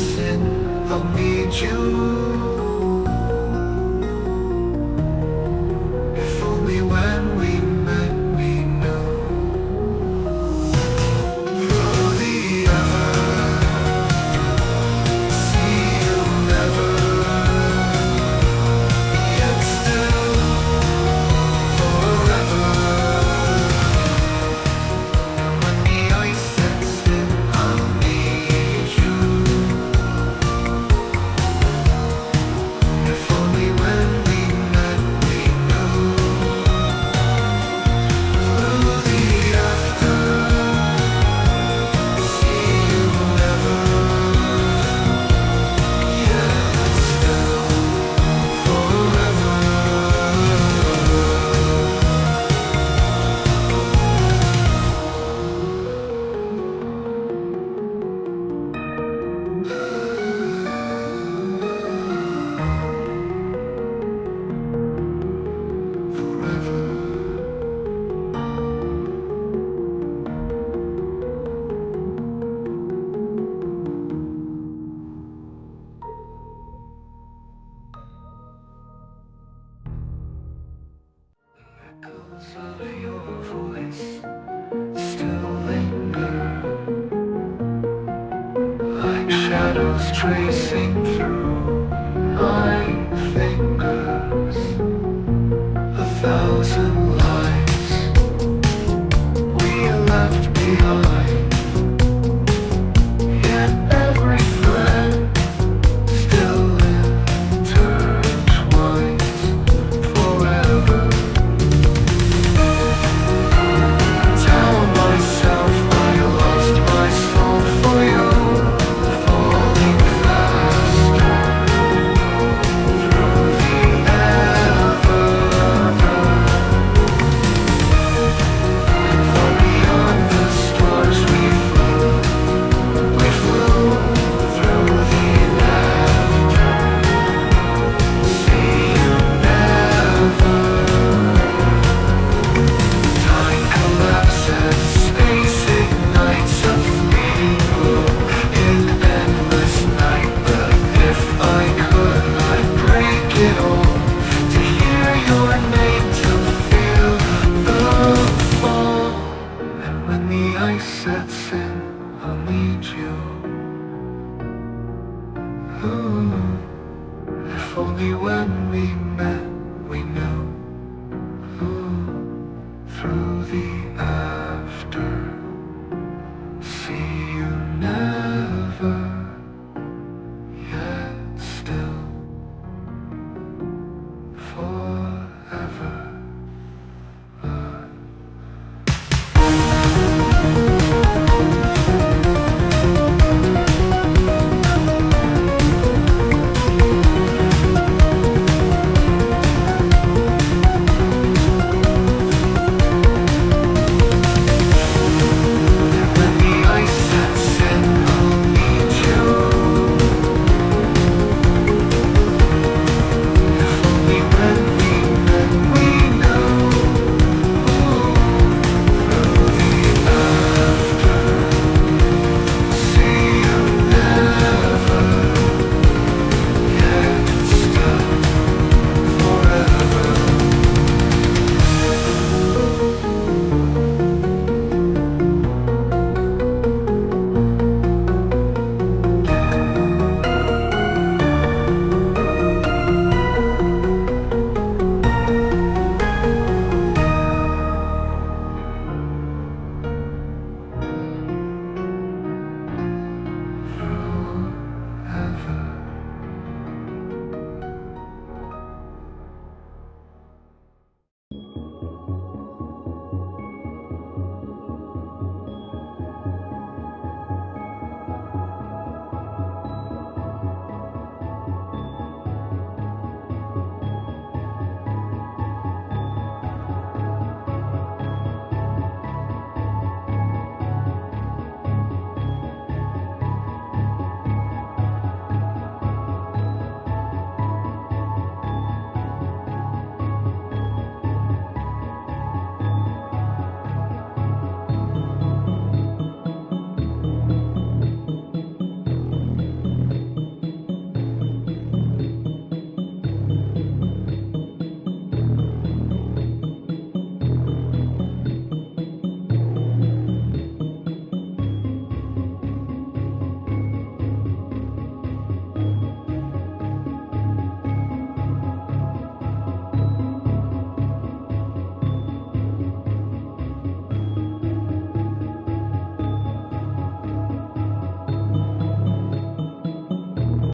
sets in, I'll need you. If only when we met we knew. Through the ever, see you never, yet still forever. And when the ice sets in, I'll need you. If only when we met we knew. Through the after, see you never, yet still forever. Echoes of your voice still linger, like shadows tracing through my fingers. 1,000 lives we left behind, yet every thread still intertwines forever. Tell myself I lost my soul for you, falling faster through the ever. Far beyond the stars we flew through the laughter. See you never. Time collapses, space ignites a fleeting blue in endless night. But if I could, I'd break it all to hear your name, to feel the fall. And when the ice sets in, I'll need you. Ooh, if only when we met we knew.